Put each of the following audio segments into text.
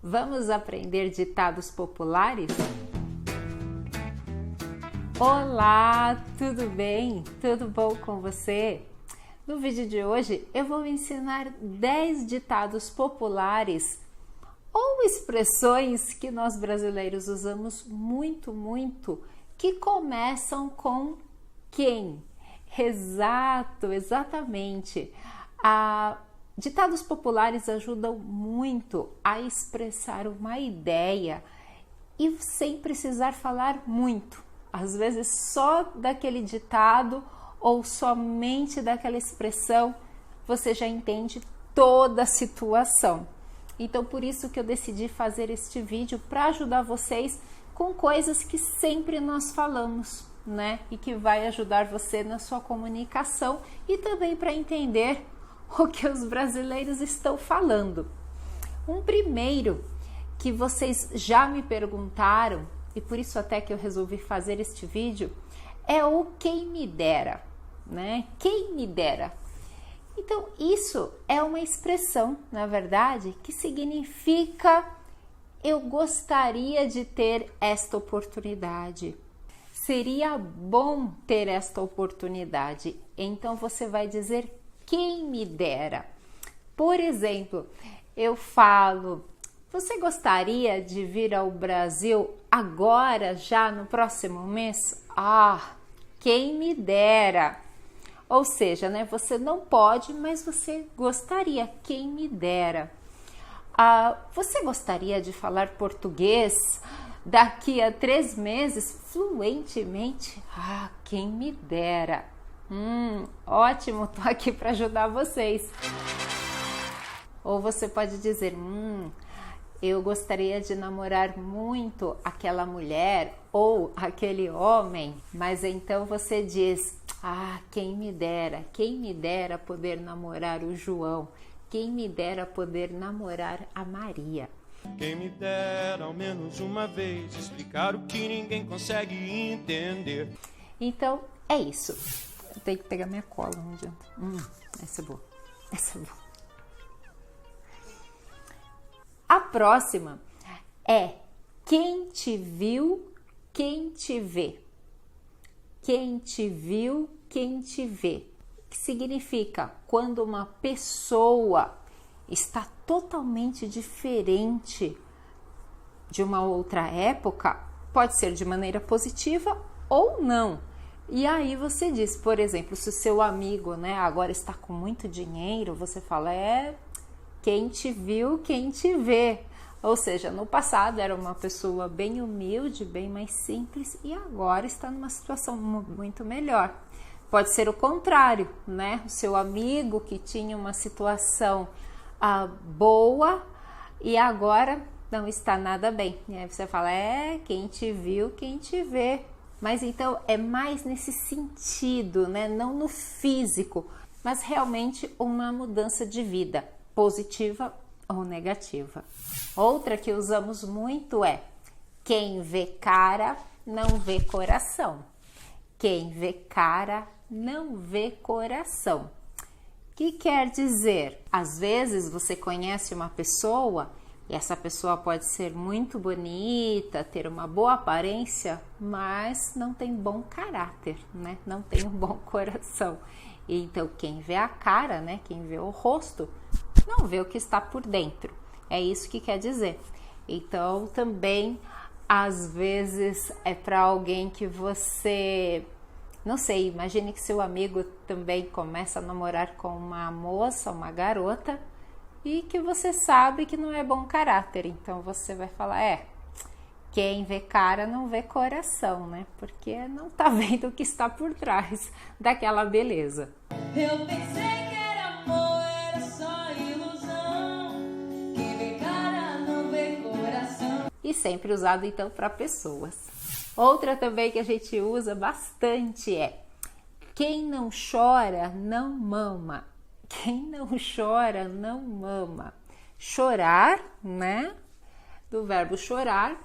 Vamos aprender ditados populares? Olá, tudo bem? Tudo bom com você? No vídeo de hoje eu vou ensinar 10 ditados populares ou expressões que nós brasileiros usamos muito, que começam com quem? Exatamente. Ditados populares ajudam muito a expressar uma ideia e sem precisar falar muito. Às vezes só daquele ditado ou somente daquela expressão você já entende toda a situação. Então por isso que eu decidi fazer este vídeo para ajudar vocês com coisas que sempre nós falamos, né? E que vai ajudar você na sua comunicação e também para entender o que os brasileiros estão falando. Um primeiro que vocês já me perguntaram, e por isso até que eu resolvi fazer este vídeo, é o quem me dera, né? Quem me dera. Então, isso é uma expressão, na verdade, que significa eu gostaria de ter esta oportunidade. Seria bom ter esta oportunidade. Então, você vai dizer quem me dera. Por exemplo, eu falo, você gostaria de vir ao Brasil agora, já no próximo mês? Ah, quem me dera. Ou seja, né, você não pode, mas você gostaria, quem me dera. Você gostaria de falar português daqui a 3 meses fluentemente? Ah, quem me dera. Ótimo, tô aqui para ajudar vocês. Ou você pode dizer, eu gostaria de namorar muito aquela mulher ou aquele homem, mas então você diz, quem me dera poder namorar o João, quem me dera poder namorar a Maria. Quem me dera ao menos uma vez explicar o que ninguém consegue entender. Então é isso. Eu tenho que pegar minha cola, não adianta. Essa é boa. A próxima é quem te viu, quem te vê. Quem te viu, quem te vê. Que significa quando uma pessoa está totalmente diferente de uma outra época, pode ser de maneira positiva ou não. E aí você diz, por exemplo, se o seu amigo, né, agora está com muito dinheiro, você fala, quem te viu, quem te vê. Ou seja, no passado era uma pessoa bem humilde, bem mais simples e agora está numa situação muito melhor. Pode ser o contrário, né? O seu amigo que tinha uma situação boa e agora não está nada bem. E aí você fala, quem te viu, quem te vê. Mas então é mais nesse sentido, né? Não no físico, mas realmente uma mudança de vida, positiva ou negativa. Outra que usamos muito é quem vê cara não vê coração. Quem vê cara não vê coração. Que quer dizer? Às vezes você conhece uma pessoa e essa pessoa pode ser muito bonita, ter uma boa aparência, mas não tem bom caráter, né? Não tem um bom coração. Então, quem vê a cara, né? Quem vê o rosto, não vê o que está por dentro. É isso que quer dizer. Então, também, às vezes, é para alguém que você... Não sei, imagine que seu amigo também começa a namorar com uma moça, uma garota, e que você sabe que não é bom caráter. Então você vai falar, quem vê cara não vê coração, né? Porque não tá vendo o que está por trás daquela beleza. Eu pensei que era amor, era só ilusão. Quem vê cara não vê coração. E sempre usado então para pessoas. Outra também que a gente usa bastante é quem não chora não mama. Quem não chora não mama. Chorar, né? Do verbo chorar.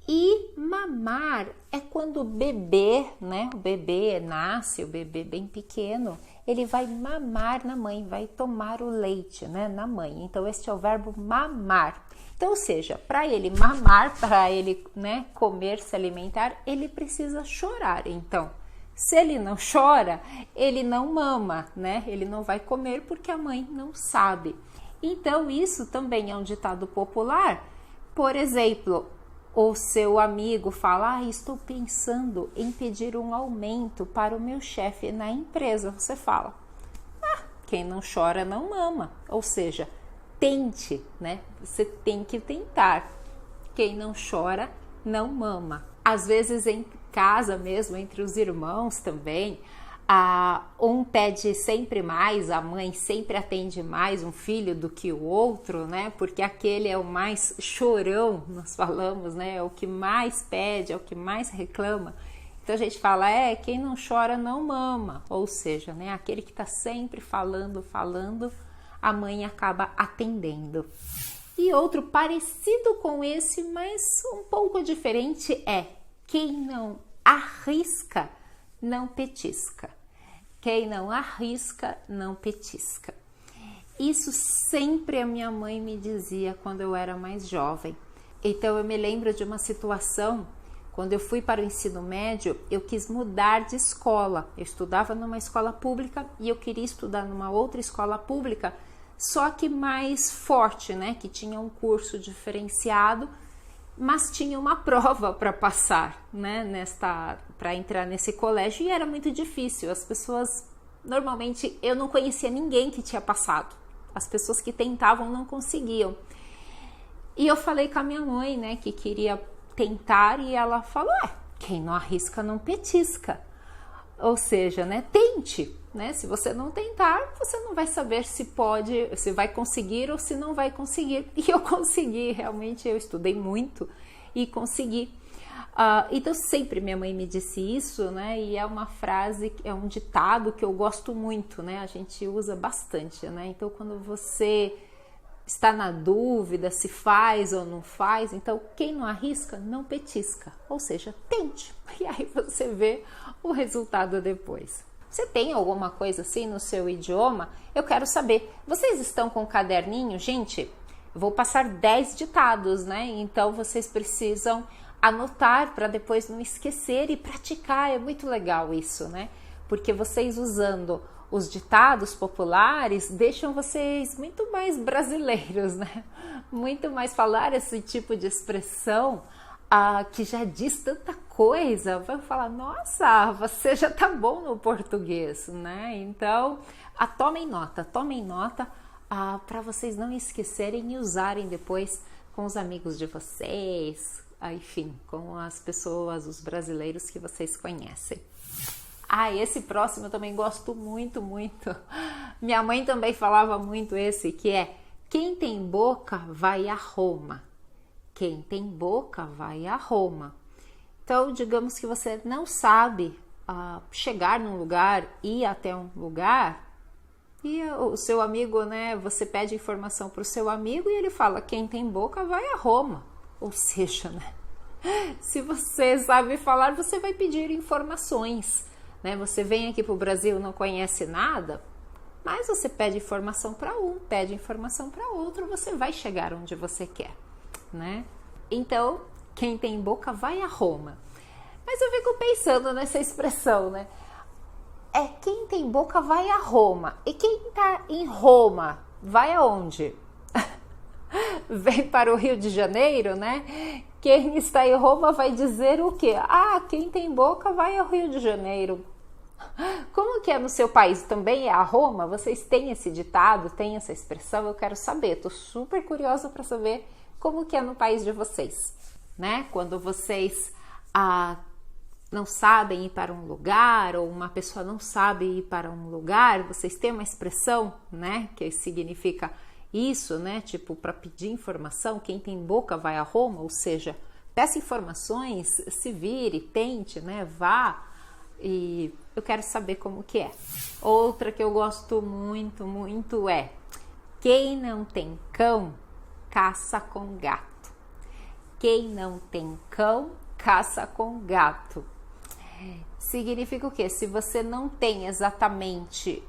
E mamar é quando o bebê, né? O bebê nasce, o bebê bem pequeno, ele vai mamar na mãe, vai tomar o leite, né? Na mãe. Então, este é o verbo mamar. Então, ou seja, para ele mamar, para ele, né, comer, se alimentar, ele precisa chorar. Então, se ele não chora, ele não mama, né? Ele não vai comer porque a mãe não sabe. Então, isso também é um ditado popular. Por exemplo, o seu amigo fala: estou pensando em pedir um aumento para o meu chefe na empresa. Você fala: quem não chora não mama. Ou seja, tente, né? Você tem que tentar. Quem não chora não mama. Às vezes em casa mesmo, entre os irmãos também, um pede sempre mais, a mãe sempre atende mais um filho do que o outro, né? Porque aquele é o mais chorão, nós falamos, né? É o que mais pede, é o que mais reclama. Então a gente fala, quem não chora não mama. Ou seja, né? Aquele que está sempre falando, a mãe acaba atendendo. E outro parecido com esse, mas um pouco diferente é: quem não arrisca, não petisca. Quem não arrisca, não petisca. Isso sempre a minha mãe me dizia quando eu era mais jovem. Então eu me lembro de uma situação, quando eu fui para o ensino médio, eu quis mudar de escola. Eu estudava numa escola pública e eu queria estudar numa outra escola pública, só que mais forte, né? Que tinha um curso diferenciado, mas tinha uma prova para passar, né? Para entrar nesse colégio, e era muito difícil. As pessoas, normalmente, eu não conhecia ninguém que tinha passado. As pessoas que tentavam não conseguiam. E eu falei com a minha mãe, né? Que queria tentar, e ela falou: quem não arrisca não petisca. Ou seja, né, tente, né? Se você não tentar, você não vai saber se pode, se vai conseguir ou se não vai conseguir. E eu consegui, realmente eu estudei muito e consegui. Então sempre minha mãe me disse isso, né? E é uma frase, é um ditado que eu gosto muito, né? A gente usa bastante, né? Então quando você está na dúvida se faz ou não faz, então quem não arrisca, não petisca. Ou seja, tente. E aí você vê o resultado depois. Você tem alguma coisa assim no seu idioma? Eu quero saber. Vocês estão com um caderninho? Gente, eu vou passar 10 ditados, né? Então vocês precisam anotar para depois não esquecer e praticar. É muito legal isso, né? Porque vocês usando os ditados populares deixam vocês muito mais brasileiros, né? Muito mais falar esse tipo de expressão que já diz tanta coisa. Vai falar, nossa, você já tá bom no português, né? Então, tomem nota para vocês não esquecerem e usarem depois com os amigos de vocês, enfim, com as pessoas, os brasileiros que vocês conhecem. Esse próximo eu também gosto muito, muito. Minha mãe também falava muito esse, que é: quem tem boca vai a Roma. Quem tem boca vai a Roma. Então, digamos que você não sabe chegar num lugar, ir até um lugar, e o seu amigo, né, você pede informação para o seu amigo e ele fala: quem tem boca vai a Roma. Ou seja, né, se você sabe falar, você vai pedir informações. Você vem aqui para o Brasil, não conhece nada, mas você pede informação para um, pede informação para outro, você vai chegar onde você quer, né? Então, quem tem boca vai a Roma. Mas eu fico pensando nessa expressão, né? Quem tem boca vai a Roma. E quem está em Roma vai aonde? Vem para o Rio de Janeiro, né? Quem está em Roma vai dizer o quê? Quem tem boca vai ao Rio de Janeiro. Como que é no seu país? Também é a Roma? Vocês têm esse ditado, têm essa expressão? Eu quero saber, estou super curiosa para saber como que é no país de vocês, né? Quando vocês não sabem ir para um lugar, ou uma pessoa não sabe ir para um lugar, vocês têm uma expressão, né? Que significa isso, né? Tipo, para pedir informação, quem tem boca vai a Roma, ou seja, peça informações, se vire, tente, né? Vá. E eu quero saber como que é. Outra que eu gosto muito, muito é: quem não tem cão, caça com gato. Quem não tem cão, caça com gato. Significa o quê? Se você não tem exatamente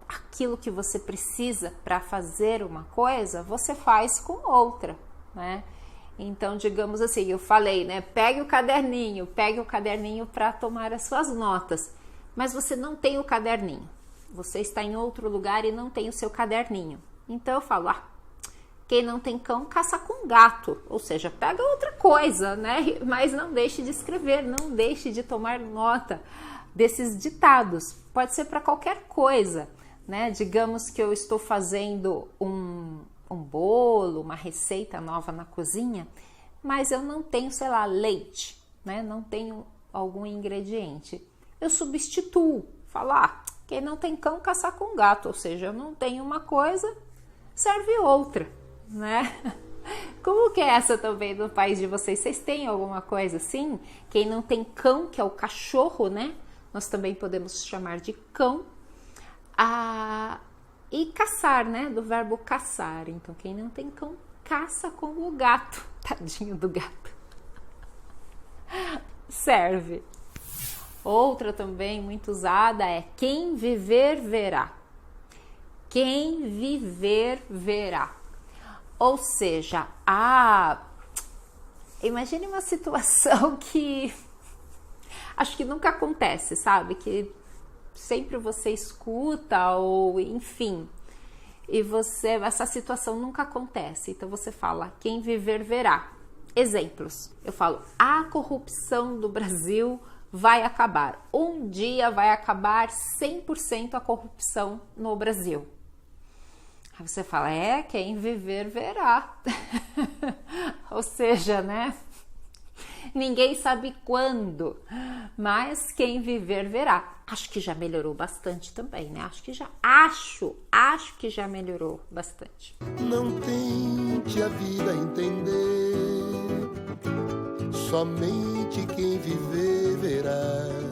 aquilo que você precisa para fazer uma coisa, você faz com outra, né? Então, digamos assim, eu falei, né? Pegue o caderninho para tomar as suas notas. Mas você não tem o caderninho. Você está em outro lugar e não tem o seu caderninho. Então eu falo, quem não tem cão, caça com gato. Ou seja, pega outra coisa, né? Mas não deixe de escrever, não deixe de tomar nota desses ditados. Pode ser para qualquer coisa, né? Digamos que eu estou fazendo um bolo, uma receita nova na cozinha, mas eu não tenho, sei lá, leite, né? Não tenho algum ingrediente. Eu substituo, falo, quem não tem cão, caça com gato. Ou seja, eu não tenho uma coisa, serve outra, né? Como que é essa também no país de vocês? Vocês têm alguma coisa assim? Quem não tem cão, que é o cachorro, né? Nós também podemos chamar de cão. E caçar, né? Do verbo caçar. Então, quem não tem cão, caça com o gato. Tadinho do gato. Serve. Outra também muito usada é quem viver verá. Quem viver verá. Ou seja, imagine uma situação que acho que nunca acontece, sabe? Que sempre você escuta ou enfim, e essa situação nunca acontece. Então você fala, quem viver verá. Exemplos. Eu falo, a corrupção do Brasil vai acabar. Um dia vai acabar 100% a corrupção no Brasil. Aí você fala, quem viver verá. Ou seja, né? Ninguém sabe quando, mas quem viver verá. Acho que já melhorou bastante também, né? Acho que já melhorou bastante. Não tente a vida entender, somente quem viver verá.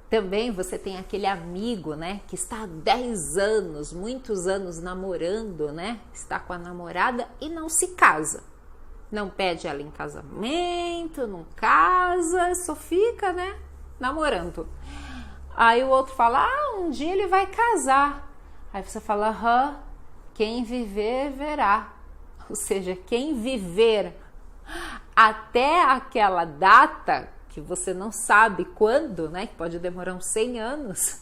Também você tem aquele amigo, né, que está há 10 anos, muitos anos namorando, né? Está com a namorada e não se casa. Não pede ela em casamento, não casa, só fica, né, namorando. Aí o outro fala, um dia ele vai casar. Aí você fala, quem viver, verá. Ou seja, quem viver até aquela data, que você não sabe quando, né, que pode demorar uns 100 anos,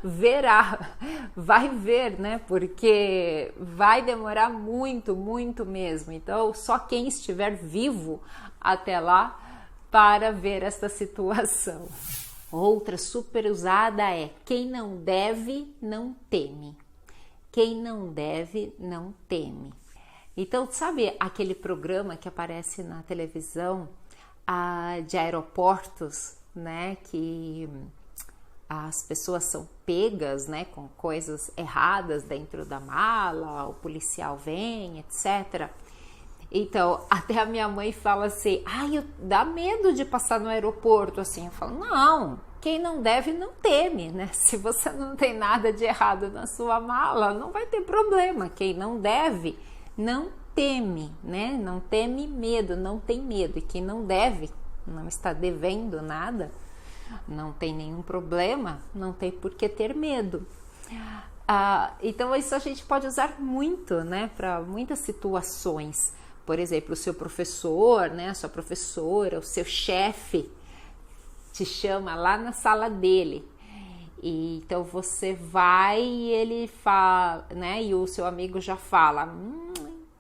verá, vai ver, né, porque vai demorar muito, muito mesmo. Então, só quem estiver vivo até lá para ver essa situação. Outra super usada é quem não deve, não teme. Quem não deve, não teme. Então, sabe aquele programa que aparece na televisão de aeroportos, né, que as pessoas são pegas, né, com coisas erradas dentro da mala, o policial vem, etc. Então, até a minha mãe fala assim, dá medo de passar no aeroporto, assim. Eu falo, não, quem não deve não teme, né? Se você não tem nada de errado na sua mala, não vai ter problema. Quem não deve não teme, né? Não teme medo, não tem medo. E quem não deve, não está devendo nada, não tem nenhum problema, não tem por que ter medo. Então isso a gente pode usar muito, né, para muitas situações. Por exemplo, o seu professor, né, a sua professora, o seu chefe te chama lá na sala dele. E então você vai e ele fala, né, e o seu amigo já fala,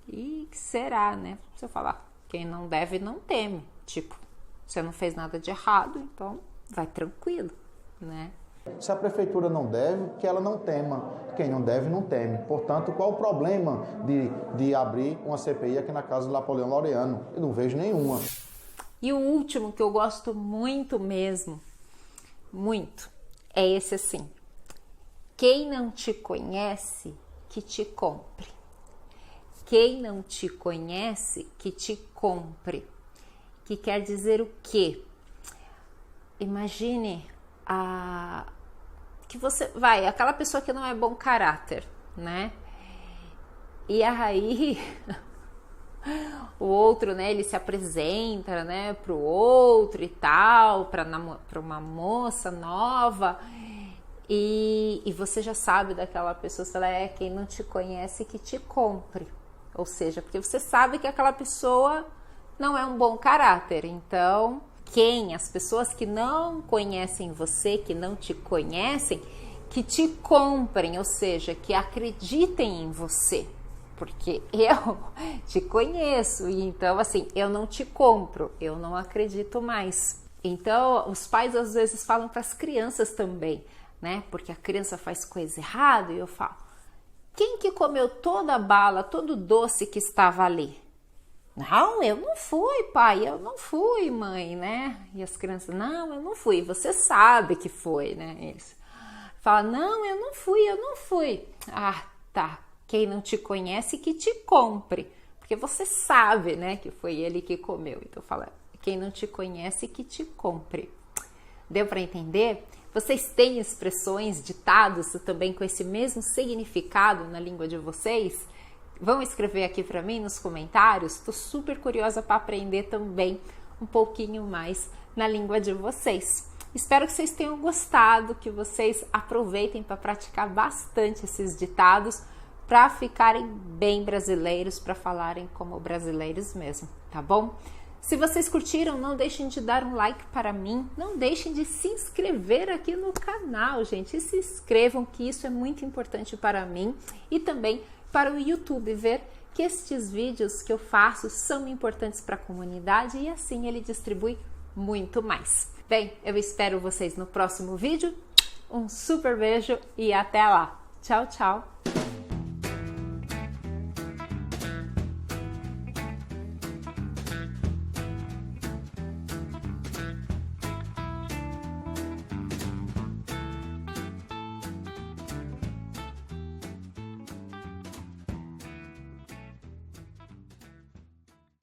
e que será, né? Você fala, quem não deve não teme. Tipo, você não fez nada de errado, então vai tranquilo, né? Se a prefeitura não deve, que ela não tema. Quem não deve, não teme. Portanto, qual o problema de abrir uma CPI aqui na casa do Napoleão Laureano? Eu não vejo nenhuma. E o último, que eu gosto muito mesmo, muito, é esse assim. Quem não te conhece, que te compre. Quem não te conhece, que te compre. Que quer dizer o quê? Imagine que você vai, aquela pessoa que não é bom caráter, né? E aí o outro, né, ele se apresenta, né, pro outro e tal, para uma moça nova, e você já sabe daquela pessoa, se ela quem não te conhece, que te compre. ou seja, porque você sabe que aquela pessoa não é um bom caráter. Então, as pessoas que não conhecem você, que não te conhecem, que te comprem, ou seja, que acreditem em você, porque eu te conheço e então assim, eu não te compro, eu não acredito mais. Então, os pais às vezes falam para as crianças também, né? Porque a criança faz coisa errada e eu falo: quem que comeu toda a bala, todo o doce que estava ali? Não, eu não fui, pai, eu não fui, mãe, né? E as crianças: não, eu não fui. Você sabe que foi, né? Eles falam: não, eu não fui. Ah, tá. Quem não te conhece que te compre, porque você sabe, né, que foi ele que comeu. Então fala: quem não te conhece que te compre. Deu para entender? Vocês têm expressões, ditados também com esse mesmo significado na língua de vocês? Vão escrever aqui para mim nos comentários. Estou super curiosa para aprender também um pouquinho mais na língua de vocês. Espero que vocês tenham gostado, que vocês aproveitem para praticar bastante esses ditados, para ficarem bem brasileiros, para falarem como brasileiros mesmo, tá bom? Se vocês curtiram, não deixem de dar um like para mim, não deixem de se inscrever aqui no canal, gente. E se inscrevam, que isso é muito importante para mim e também para o YouTube, ver que estes vídeos que eu faço são importantes para a comunidade e assim ele distribui muito mais. Bem, eu espero vocês no próximo vídeo. Um super beijo e até lá. Tchau, tchau!